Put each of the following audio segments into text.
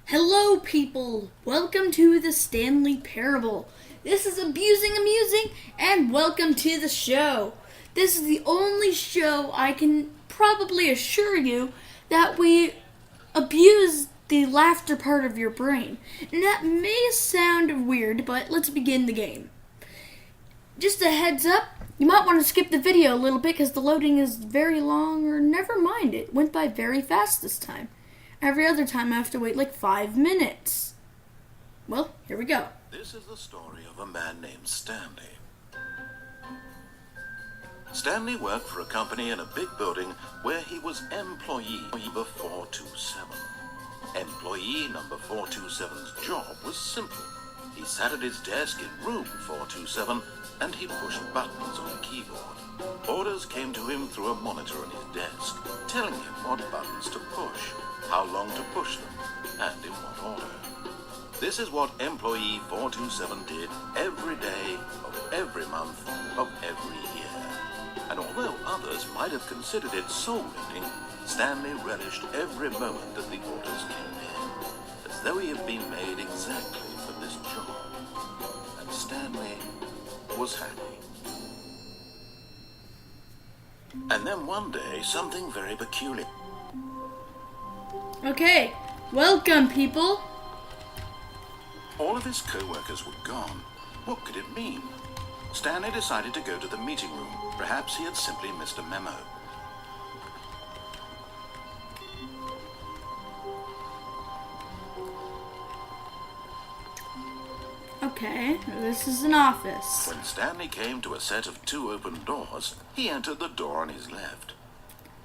Hello, people! Welcome to the Stanley Parable. This is amusing, and welcome to the show. This is the only show I can probably assure you that we abuse the laughter part of your brain. And that may sound weird, but let's begin the game. Just a heads up, you might want to skip the video a little bit because the loading is very long, or never mind, it went by very fast this time. Every other time I have to wait like 5 minutes. Well, here we go. This is the story of a man named Stanley. Stanley worked for a company in a big building where he was employee number 427. Employee number 427's job was simple. He sat at his desk in room 427 and he pushed buttons on a keyboard. Orders came to him through a monitor on his desk, telling him what buttons to push, how long to push them, and in what order. This is what employee 427 did every day of every month of every year. And although others might have considered it soul-eating, Stanley relished every moment that the orders came in, as though he had been made exactly for this job. And Stanley was happy. And then one day, something very peculiar. Okay, welcome, people. All of his co-workers were gone. What could it mean? Stanley decided to go to the meeting room. Perhaps he had simply missed a memo. Okay, this is an office. When Stanley came to a set of 2 open doors, he entered the door on his left.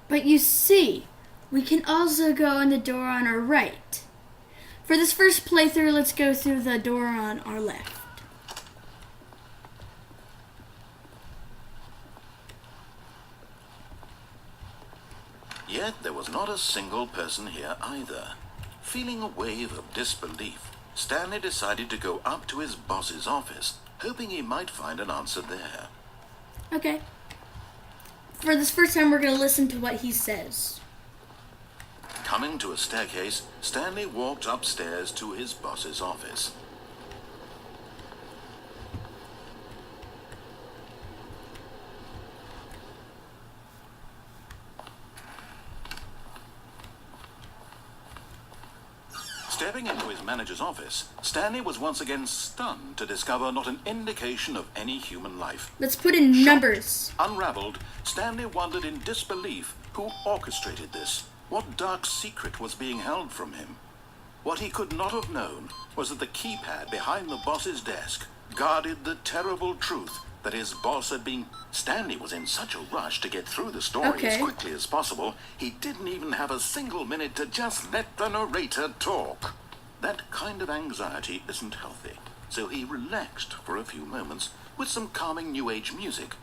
But you see, we can also go in the door on our right. For this first playthrough, let's go through the door on our left. Yet there was not a single person here either. Feeling a wave of disbelief, Stanley decided to go up to his boss's office, hoping he might find an answer there. Okay. For this first time, we're going to listen to what he says. Coming to a staircase, Stanley walked upstairs to his boss's office. Stepping into his manager's office, Stanley was once again stunned to discover not an indication of any human life. Let's put in numbers. Unraveled, Stanley wondered in disbelief who orchestrated this. What dark secret was being held from him? What he could not have known was that the keypad behind the boss's desk guarded the terrible truth that his boss had been... Stanley was in such a rush to get through the story as quickly as possible, he didn't even have a single minute to just let the narrator talk. That kind of anxiety isn't healthy, so he relaxed for a few moments with some calming New Age music.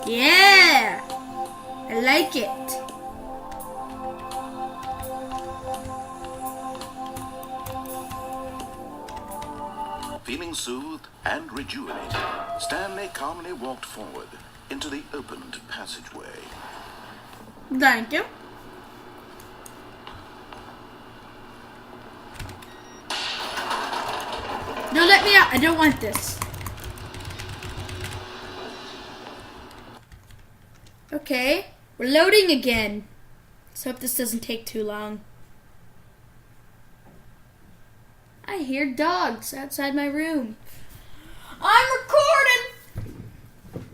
Yeah! I like it. Feeling soothed and rejuvenated, Stanley calmly walked forward into the opened passageway. Thank you. No, let me out. I don't want this. Okay, we're loading again. Let's hope this doesn't take too long. I hear dogs outside my room. I'm recording!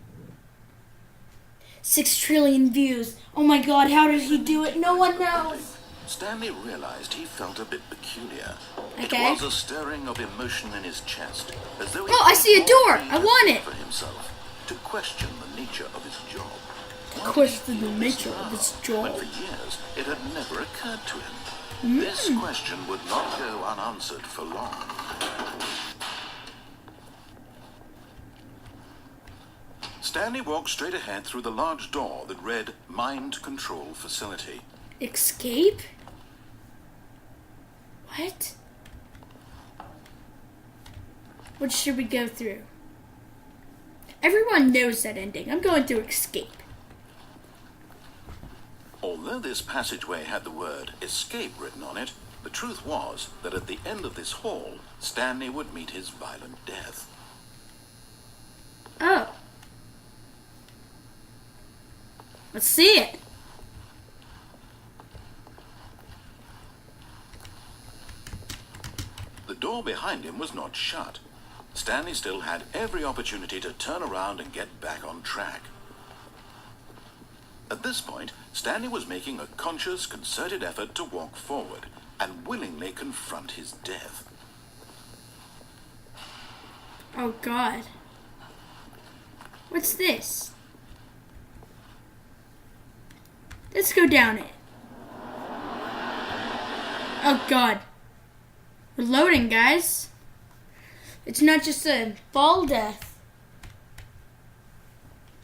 6 trillion views. Oh my god, how did he do it? No one knows. Stanley realized he felt a bit peculiar. Okay. It was a stirring of emotion in his chest, as though he I see a door. I want it. for himself to question the nature of his job. Question the nature of his job. When for years it had never occurred to him. This question would not go unanswered for long. Stanley walked straight ahead through the large door that read Mind Control Facility. Escape? What? What should we go through? Everyone knows that ending. I'm going through escape. Although this passageway had the word escape written on it, the truth was that at the end of this hall, Stanley would meet his violent death. Oh. Let's see it. The door behind him was not shut. Stanley still had every opportunity to turn around and get back on track. At this point, Stanley was making a conscious, concerted effort to walk forward and willingly confront his death. Oh, God. What's this? Let's go down it. Oh, God. We're loading, guys. It's not just a fall death.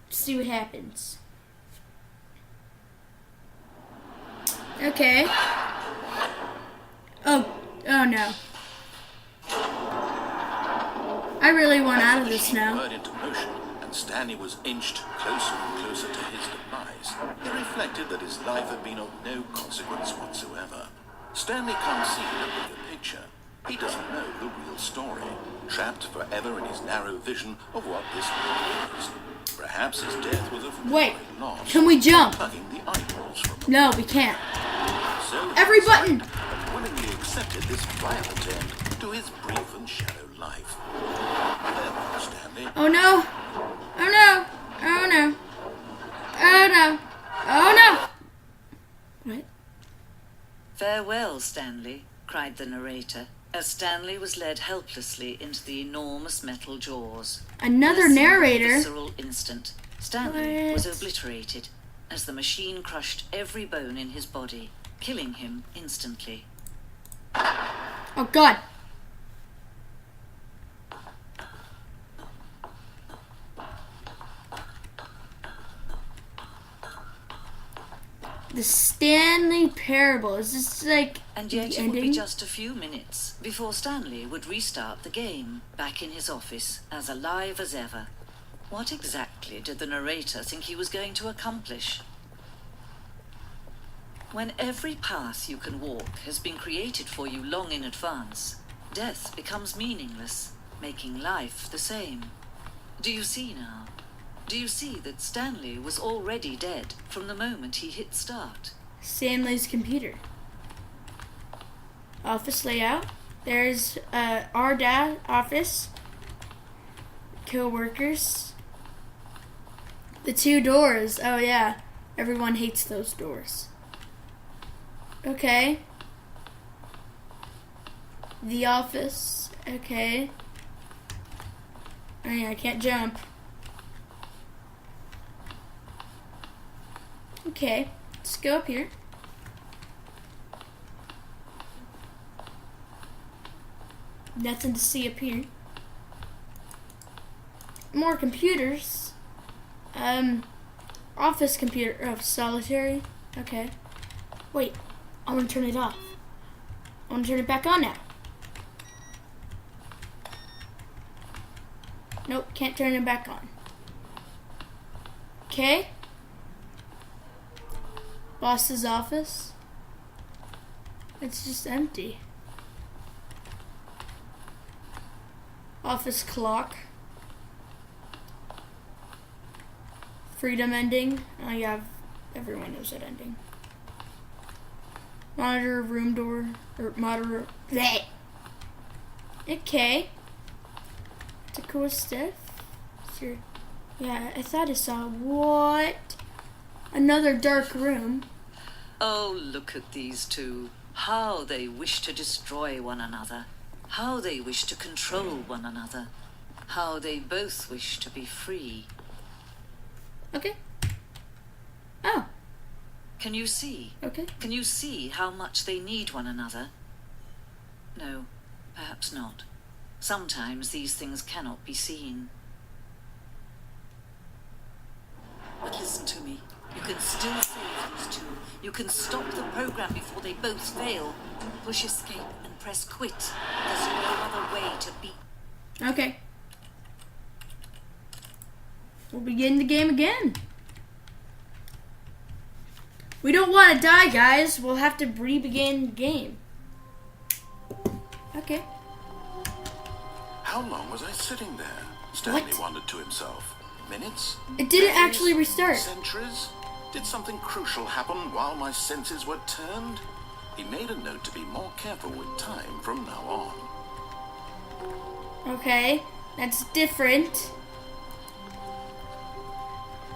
Let's see what happens. Okay. Oh no. I really want out of this now. Word into motion, and Stanley was inched closer and closer to his demise. He reflected that his life had been of no consequence whatsoever. Stanley can't see the bigger picture. He doesn't know the real story, trapped forever in his narrow vision of what this world is. Perhaps his death was a loss. Can we jump? Tugging the eyeballs from him. No, we can't. So Every button! willingly accepted this violent end to his brief and shallow life. Farewell, Stanley. Oh no! Oh no! Oh no! Oh no! Oh no! What? "Farewell, Stanley," cried the narrator, as Stanley was led helplessly into the enormous metal jaws. Another In a single narrator? visceral instant, Stanley was What? obliterated as the machine crushed every bone in his body, killing him instantly. Oh God! The Stanley Parable. Is this like And yet the it would be ending? just a few minutes before Stanley would restart the game, back in his office, as alive as ever. What exactly did the narrator think he was going to accomplish? When every path you can walk has been created for you long in advance, death becomes meaningless, making life the same. Do you see now? Do you see that Stanley was already dead from the moment he hit start? Stanley's computer. Office layout. There's our dad office. Co-workers. The two doors. Oh yeah. Everyone hates those doors. Okay. The office. Okay. Oh yeah, I can't jump. Okay, let's go up here. Nothing to see up here. More computers. Office computer. Oh, solitary. Okay. Wait, I want to turn it off. I want to turn it back on now. Nope, can't turn it back on. Okay. Boss's office. It's just empty. Office clock. Freedom ending. Oh yeah, everyone knows that ending. Monitor, room door, or monitor. Bleh. Okay. It's a cool stuff. Sure. Yeah, I thought I saw what? Another dark room. Oh, look at these two. How they wish to destroy one another. How they wish to control one another. How they both wish to be free. Okay. Oh, Can you see? okay. Can you see how much they need one another? No, perhaps not. Sometimes these things cannot be seen. But listen to me. You can still save these two. You can stop the program before they both fail. Push escape and press quit. There's no other way to beat. Okay. We'll begin the game again. We don't want to die, guys. We'll have to re-begin the game. Okay. How long was I sitting there? Stanley What? wondered to himself. Minutes? It didn't Days? actually restart. Centuries? Did something crucial happen while my senses were turned? He made a note to be more careful with time from now on. Okay, that's different.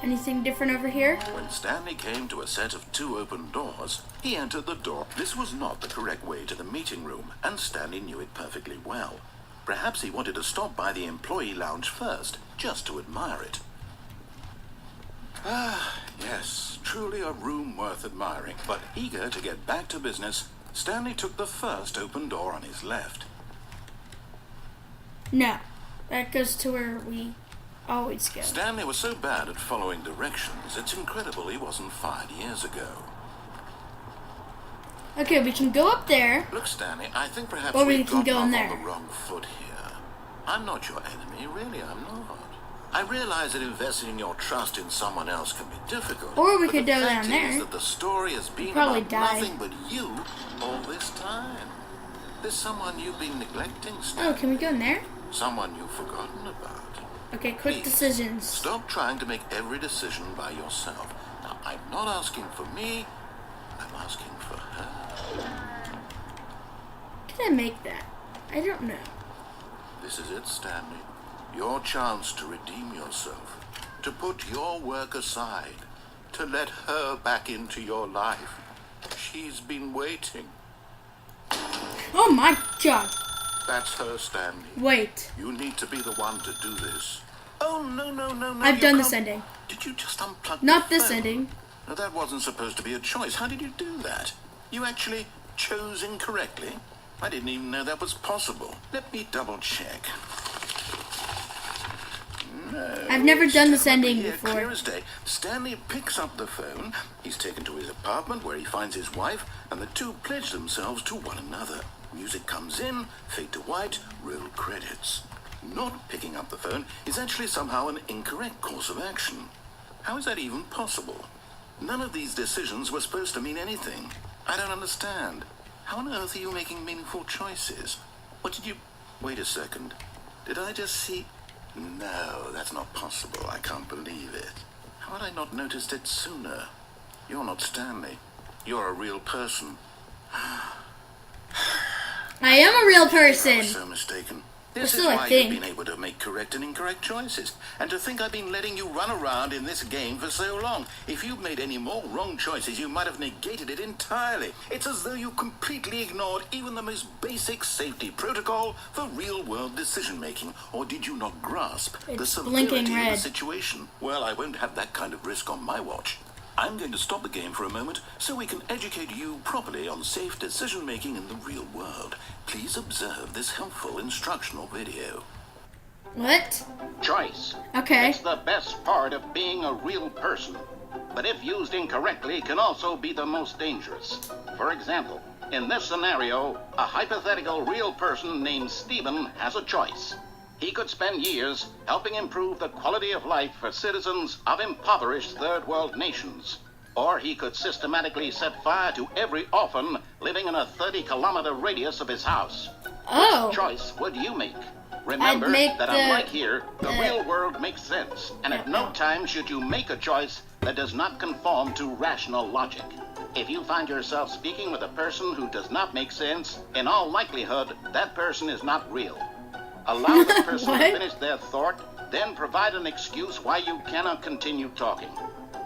Anything different over here? When Stanley came to a set of 2 open doors, he entered the door. This was not the correct way to the meeting room, and Stanley knew it perfectly well. Perhaps he wanted to stop by the employee lounge first, just to admire it. Ah, yes, truly a room worth admiring. But eager to get back to business, Stanley took the first open door on his left. No, that goes to where we always go. Stanley was so bad at following directions, it's incredible he wasn't fired years ago. Okay, we can go up there. Look, Stanley, I think perhaps Or we we've can gotten go in off there. on the wrong foot here. I'm not your enemy, really, I'm not. I realize that investing your trust in someone else can be difficult. Or we but could the go fact down there. is that the story has been probably about die. nothing but you all this time. There's someone you've been neglecting, Oh, Stanley. can we go in there? Someone you've forgotten about. Okay, quick Please, decisions. Stop trying to make every decision by yourself. Now, I'm not asking for me, I'm asking for her. Can I make that? I don't know. This is it, Stanley. Your chance to redeem yourself, to put your work aside, to let her back into your life. She's been waiting. Oh my god. That's her, Stanley. Wait. You need to be the one to do this. Oh, no. I've you done this can't- ending. Did you just unplug Not the this phone? ending. No, that wasn't supposed to be a choice. How did you do that? You actually chose incorrectly? I didn't even know that was possible. Let me double check. No, I've never it's done this definitely ending here, before. Clear as day. Stanley picks up the phone. He's taken to his apartment where he finds his wife, and the two pledge themselves to one another. Music comes in, fade to white, roll credits. Not picking up the phone is actually somehow an incorrect course of action. How is that even possible? None of these decisions were supposed to mean anything. I don't understand. How on earth are you making meaningful choices? What did you... Wait a second. Did I just see... No, that's not possible. I can't believe it. How had I not noticed it sooner? You're not Stanley. You're a real person. I am a real I person. was so mistaken. This is still, I why think. you've been able to make correct and incorrect choices. And to think I've been letting you run around in this game for so long. If you'd made any more wrong choices, you might have negated it entirely. It's as though you completely ignored even the most basic safety protocol for real-world decision-making. Or did you not grasp the It's severity blinking of the red. situation? Well, I won't have that kind of risk on my watch. I'm going to stop the game for a moment so we can educate you properly on safe decision-making in the real world. Please observe this helpful instructional video. What? Choice. Okay. It's the best part of being a real person. But if used incorrectly, can also be the most dangerous. For example, in this scenario, a hypothetical real person named Stephen has a choice. He could spend years helping improve the quality of life for citizens of impoverished third world nations. Or he could systematically set fire to every orphan living in a 30-kilometer radius of his house. Oh. Which choice would you make? Remember make that the- unlike here, the real world makes sense, and at no Uh-oh. time should you make a choice that does not conform to rational logic. If you find yourself speaking with a person who does not make sense, in all likelihood, that person is not real. Allow the person to What? finish their thought, then provide an excuse why you cannot continue talking.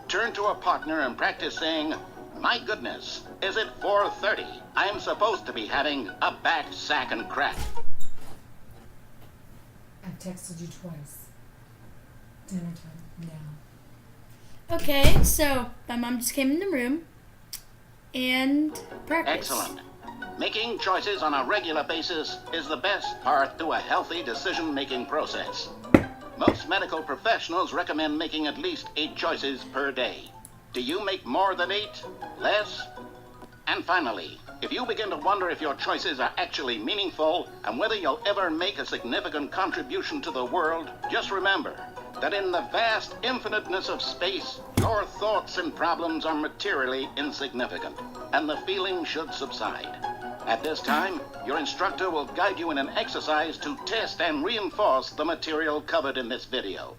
Turn to a partner and practice saying, "My goodness, is it 4:30? I'm supposed to be having a back, sack, and crack." I've texted you twice. Dinner time now. Okay, so my mom just came in the room and practice. Excellent. Making choices on a regular basis is the best part to a healthy decision-making process. Most medical professionals recommend making at least 8 choices per day. Do you make more than 8? Less? And finally, if you begin to wonder if your choices are actually meaningful and whether you'll ever make a significant contribution to the world, just remember that in the vast infiniteness of space, Your thoughts and problems are materially insignificant, and the feeling should subside. At this time, your instructor will guide you in an exercise to test and reinforce the material covered in this video.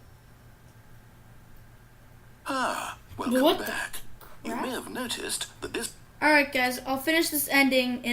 Welcome What the back. You crap? may have noticed that this Alright guys, I'll finish this ending in